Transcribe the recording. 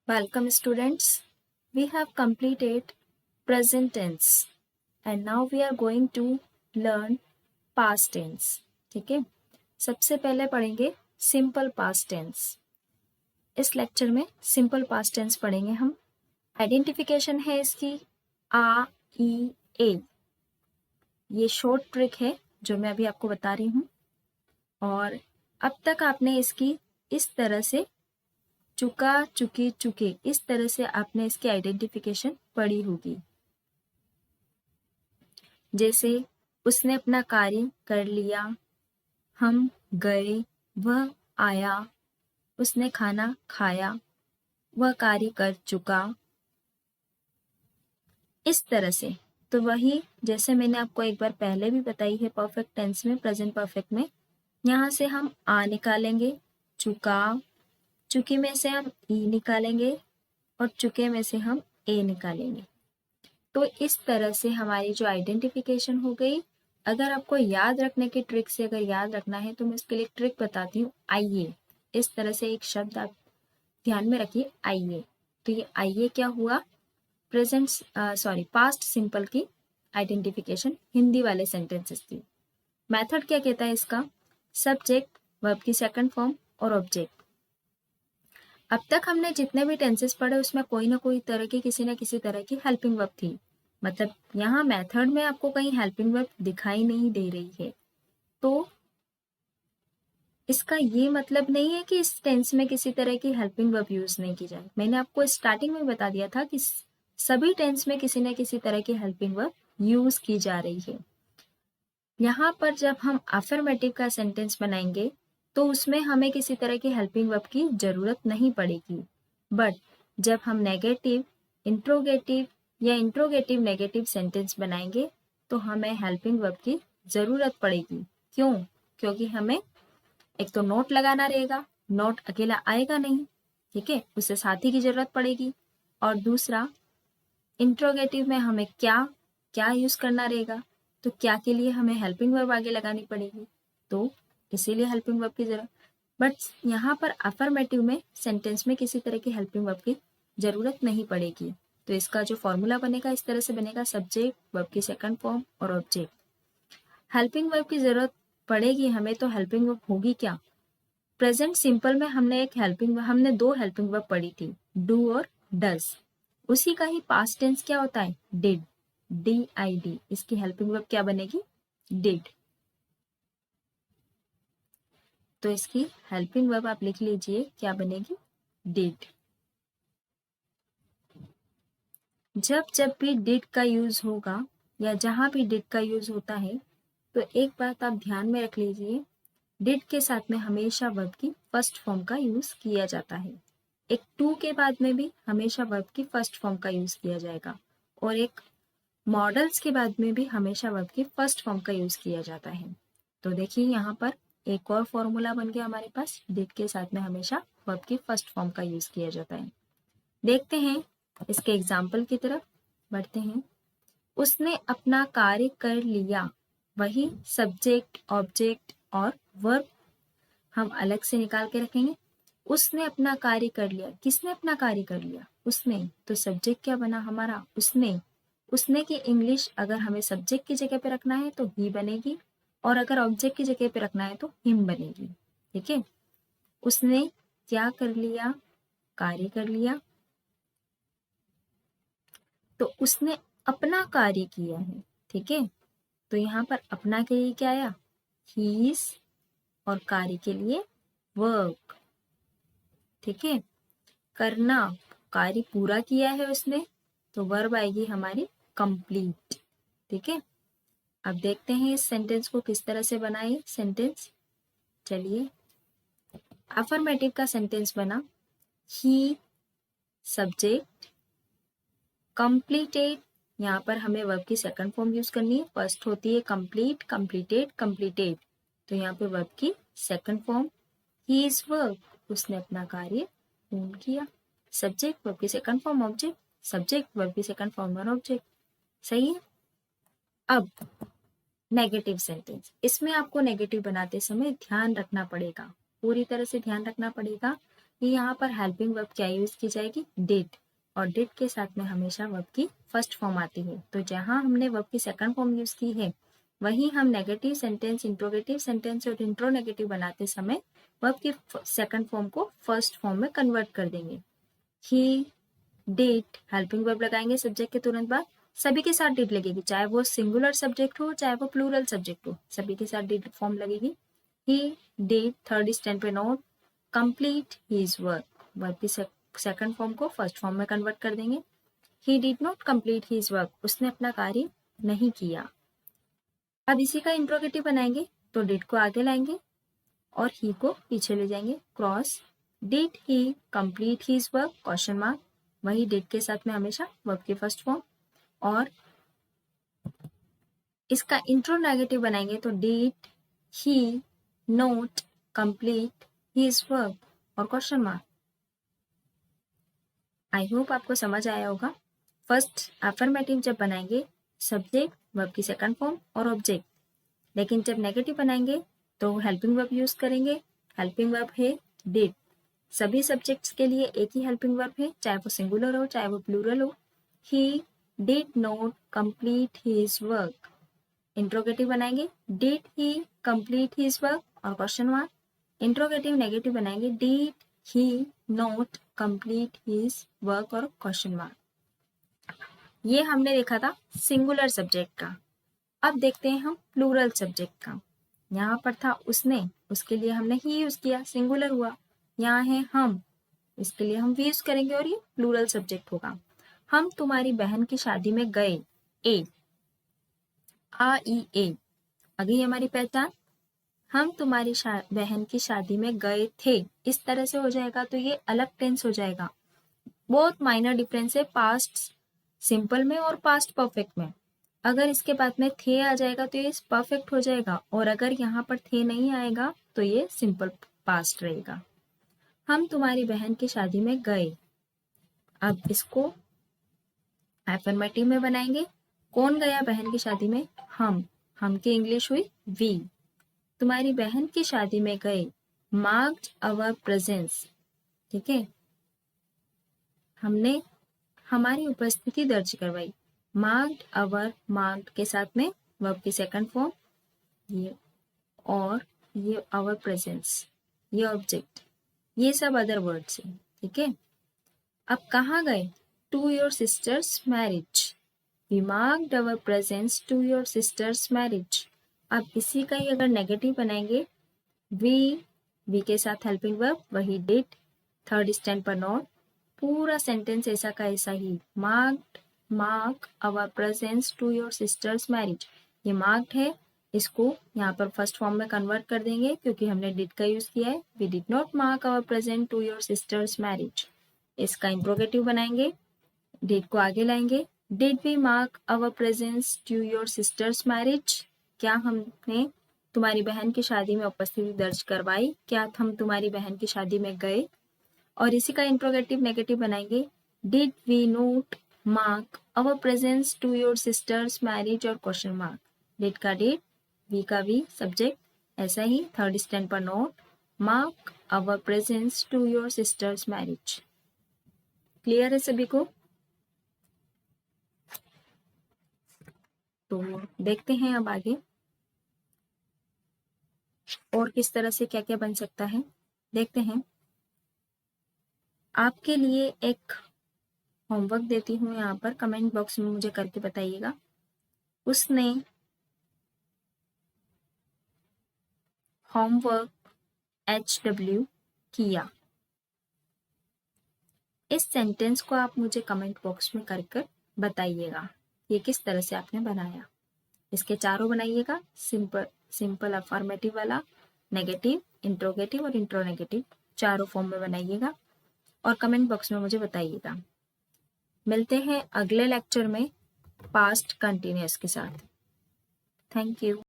Welcome students. We have completed present tense and now we are going to learn past tense. ठीक है, सबसे पहले पढ़ेंगे simple past tense. इस lecture में सिंपल पास्ट टेंस पढ़ेंगे हम. आइडेंटिफिकेशन है इसकी आ ई ए. ये शॉर्ट ट्रिक है जो मैं अभी आपको बता रही हूँ और अब तक आपने इसकी इस तरह से चुका चुकी चुके इस तरह से आपने इसकी आइडेंटिफिकेशन पढ़ी होगी. जैसे उसने अपना कार्य कर लिया, हम गए, वह आया, उसने खाना खाया, वह कार्य कर चुका. इस तरह से तो वही जैसे मैंने आपको एक बार पहले भी बताई है परफेक्ट टेंस में, प्रेजेंट परफेक्ट में, यहाँ से हम आ निकालेंगे, चुका, चुकी में से हम ई निकालेंगे और चुके में से हम ए निकालेंगे. तो इस तरह से हमारी जो आइडेंटिफिकेशन हो गई. अगर आपको याद रखने की ट्रिक से अगर याद रखना है तो मैं इसके लिए ट्रिक बताती हूँ. आइए, इस तरह से एक शब्द आप ध्यान में रखिए, आइए. तो ये आइए क्या हुआ, प्रेजेंट पास्ट सिंपल की आइडेंटिफिकेशन हिंदी वाले सेंटेंसेस की. मेथड क्या कहता है इसका, सब्जेक्ट, वर्ब की सेकंड फॉर्म और ऑब्जेक्ट. अब तक हमने जितने भी टेंसेस पढ़े उसमें कोई ना कोई तरह की किसी न किसी तरह की हेल्पिंग वर्ब थी. मतलब यहाँ मेथड में आपको कहीं हेल्पिंग वर्ब दिखाई नहीं दे रही है. तो इसका ये मतलब नहीं है कि इस टेंस में किसी तरह की हेल्पिंग वर्ब यूज नहीं की जाए. मैंने आपको स्टार्टिंग में बता दिया था कि सभी टेंस में किसी न किसी तरह की हेल्पिंग वर्ब यूज की जा रही है. यहाँ पर जब हम अफर्मेटिव का सेंटेंस बनाएंगे तो उसमें हमें किसी तरह की हेल्पिंग वर्ब की जरूरत नहीं पड़ेगी. बट जब हम नेगेटिव, इंट्रोगेटिव या इंट्रोगेटिव नेगेटिव सेंटेंस बनाएंगे तो हमें हेल्पिंग वर्ब की जरूरत पड़ेगी. क्यों? क्योंकि हमें एक तो नोट लगाना रहेगा, नोट अकेला आएगा नहीं, ठीक है, उसे साथी की जरूरत पड़ेगी. और दूसरा, इंट्रोगेटिव में हमें क्या क्या यूज करना रहेगा, तो क्या के लिए हमें हेल्पिंग वर्ब आगे लगानी पड़ेगी. तो इसीलिए हेल्पिंग वर्ब की जरूरत. बट यहाँ पर अफर्मेटिव में सेंटेंस में किसी तरह की हेल्पिंग वर्ब की जरूरत नहीं पड़ेगी. तो इसका जो फॉर्मूला बनेगा इस तरह से बनेगा, सब्जेक्ट, वर्ब की सेकंड फॉर्म और ऑब्जेक्ट. हेल्पिंग वर्ब की जरूरत पड़ेगी हमें, तो हेल्पिंग वर्ब होगी क्या. प्रेजेंट सिंपल में हमने दो हेल्पिंग वर्ब पढ़ी थी, डू और डज. उसी का ही पास्ट टेंस क्या होता है, डिड, DID. इसकी हेल्पिंग वर्ब क्या बनेगी, डिड. तो इसकी हेल्पिंग वर्ब आप लिख लीजिए, क्या बनेगी, डिड. जब जब भी डिड का यूज होगा या जहां भी डिड का यूज होता है तो एक बात आप ध्यान में रख लीजिए, डिड के साथ में हमेशा वर्ब की फर्स्ट फॉर्म का यूज किया जाता है. एक टू के बाद में भी हमेशा वर्ब की फर्स्ट फॉर्म का यूज किया जाएगा और एक मॉडल्स के बाद में भी हमेशा वर्ब की फर्स्ट फॉर्म का यूज किया जाता है. तो देखिए यहाँ पर एक और फॉर्मूला बन गया हमारे पास, डिड के साथ में हमेशा वर्ब की फर्स्ट फॉर्म का यूज किया जाता है. देखते हैं इसके एग्जाम्पल की तरफ बढ़ते हैं. उसने अपना कार्य कर लिया, वही सब्जेक्ट, ऑब्जेक्ट और वर्ब हम अलग से निकाल के रखेंगे. उसने अपना कार्य कर लिया, किसने अपना कार्य कर लिया, उसने. तो सब्जेक्ट क्या बना हमारा, उसने. उसने की इंग्लिश अगर हमें सब्जेक्ट की जगह पे रखना है तो ही बनेगी और अगर ऑब्जेक्ट की जगह पे रखना है तो हिम बनेगी. ठीक है, उसने क्या कर लिया, कार्य कर लिया. तो उसने अपना कार्य किया है. ठीक है, तो यहाँ पर अपना के लिए क्या आया, हीज, और कार्य के लिए वर्क. ठीक है, करना, कार्य पूरा किया है उसने, तो वर्ब आएगी हमारी कंप्लीट. ठीक है, अब देखते हैं इस सेंटेंस को किस तरह से बनाए सेंटेंस. चलिए, अफर्मेटिव का सेंटेंस बना, ही सब्जेक्ट, कंप्लीटेड. यहाँ पर हमें वर्ब की सेकंड फॉर्म यूज करनी है. फर्स्ट होती है कंप्लीट, कंप्लीटेड, कंप्लीटेड. तो यहाँ पे वर्ब की second form, he is work, उसने अपना कार्य पूर्ण किया. सब्जेक्ट, वर्ब की second form, object, subject, verb की सेकंड फॉर्म और ऑब्जेक्ट. सही है. अब नेगेटिव सेंटेंस, इसमें आपको नेगेटिव बनाते समय ध्यान रखना पड़ेगा, पूरी तरह से ध्यान रखना पड़ेगा कि यहाँ पर हेल्पिंग वर्ब क्या यूज की जाएगी, डिड, और डिड के साथ में हमेशा वर्ब की फर्स्ट फॉर्म आती है। तो जहाँ हमने वर्ब की सेकंड फॉर्म यूज की है वहीं हम नेगेटिव सेंटेंस, इंट्रोगेटिव सेंटेंस और इंट्रोनेगेटिव बनाते समय वर्ब की सेकंड फॉर्म को फर्स्ट फॉर्म में कन्वर्ट कर देंगे। ही, डिड, हेल्पिंग वर्ब लगाएंगे सब्जेक्ट के तुरंत बाद, सभी के साथ डिड लगेगी, चाहे वो सिंगुलर सब्जेक्ट हो चाहे वो प्लूरल सब्जेक्ट हो, सभी के साथ डिड फॉर्म लगेगी। ही डिड, थर्ड स्टैंड पे note, complete his work, verb की सेकंड फॉर्म को फर्स्ट फॉर्म में कन्वर्ट कर देंगे। ही did not complete his work, उसने अपना कार्य नहीं किया। अब इसी का इंट्रोगेटिव बनाएंगे, तो डिड को आगे लाएंगे और ही को पीछे ले जाएंगे, cross, did he complete his work, question mark, वही डिड के साथ में हमेशा वर्ब की फर्स्ट फॉर्म। और इसका इंट्रोनेगेटिव बनाएंगे, तो did he note complete his work और क्वेश्चन मार्क। आई होप आपको समझ आया होगा। फर्स्ट अफर्मेटिव जब बनाएंगे, सब्जेक्ट, वर्ब की सेकंड फॉर्म और ऑब्जेक्ट, लेकिन जब नेगेटिव बनाएंगे तो हेल्पिंग वर्ब यूज करेंगे। हेल्पिंग वर्ब है डिड, सभी सब्जेक्ट्स के लिए एक ही हेल्पिंग वर्ब है, चाहे वो सिंगुलर हो चाहे वो प्लूरल हो। He did not complete his work. Interrogative बनाएंगे, did he complete his work और क्वेश्चन मार्क। इंट्रोगेटिव नेगेटिव बनाएंगे, did he not complete his work और क्वेश्चन मार्क। ये हमने देखा था सिंगुलर सब्जेक्ट का। अब देखते हैं हम प्लूरल सब्जेक्ट का। यहाँ पर था उसने, उसके लिए हमने ही यूज किया, सिंगुलर हुआ। यहाँ है हम, इसके लिए हम वी यूज करेंगे और ये प्लूरल सब्जेक्ट होगा। हम तुम्हारी बहन की शादी में गए, ए, आ ई ए, आ गई हमारी पहचान। हम तुम्हारी बहन की शादी में गए थे, इस तरह से हो जाएगा तो ये अलग टेंस हो जाएगा। बहुत माइनर डिफरेंस है पास्ट सिंपल में और पास्ट परफेक्ट में। अगर इसके बाद में थे आ जाएगा तो ये परफेक्ट हो जाएगा, और अगर यहाँ पर थे नहीं आएगा तो ये सिंपल पास्ट रहेगा। हम तुम्हारी बहन की शादी में गए। अब इसको अफर्मेटिव में बनाएंगे। कौन गया बहन की शादी में, हम की इंग्लिश हुई वी। तुम्हारी बहन की शादी में गए, मार्क्ड आवर प्रेजेंस, ठीक है, हमने हमारी उपस्थिति दर्ज करवाई। मार्क्ड आवर, मार्क्ड के साथ में वर्ब की सेकंड फॉर्म ये, और ये आवर प्रेजेंस, ये ऑब्जेक्ट, ये सब अदर वर्ड्स हैं, ठीक है। अब कहाँ गए, to your sister's marriage. We marked our presence to your sister's marriage. अब इसी का ही अगर नेगेटिव बनाएंगे, वी के साथ हेल्पिंग वर्ब वही डिड, थर्ड स्टैंड पर नॉट, पूरा सेंटेंस ऐसा का ऐसा ही, mark our presence to your sister's marriage. ये मार्क्ड है, इसको यहाँ पर फर्स्ट फॉर्म में कन्वर्ट कर देंगे क्योंकि हमने डिड का यूज किया है। We did not mark our present to your sister's marriage. इसका इंट्रोगेटिव बनाएंगे, डिड को आगे लाएंगे, did we mark our presence to your sister's marriage. क्या हमने तुम्हारी बहन की शादी में उपस्थिति दर्ज करवाई, क्या हम तुम्हारी बहन की शादी में गए। और इसी का इंट्रोगेटिव नेगेटिव बनाएंगे, did we not mark our presence to your sister's marriage और क्वेश्चन मार्क। डिड का डिड, वी का वी, सब्जेक्ट ऐसा ही, थर्ड स्टैंड पर not, mark our presence to your sister's marriage. Clear है सभी को। तो देखते हैं अब आगे और किस तरह से क्या क्या बन सकता है, देखते हैं। आपके लिए एक होमवर्क देती हूँ यहाँ पर, कमेंट बॉक्स में मुझे करके बताइएगा। उसने होमवर्क HW किया। इस सेंटेंस को आप मुझे कमेंट बॉक्स में कर बताइएगा ये किस तरह से आपने बनाया। इसके चारों बनाइएगा, सिंपल अफर्मेटिव वाला, नेगेटिव, इंट्रोगेटिव और इंट्रोनेगेटिव, चारों फॉर्म में बनाइएगा और कमेंट बॉक्स में मुझे बताइएगा। मिलते हैं अगले लेक्चर में पास्ट कंटिन्यूअस के साथ। Thank you.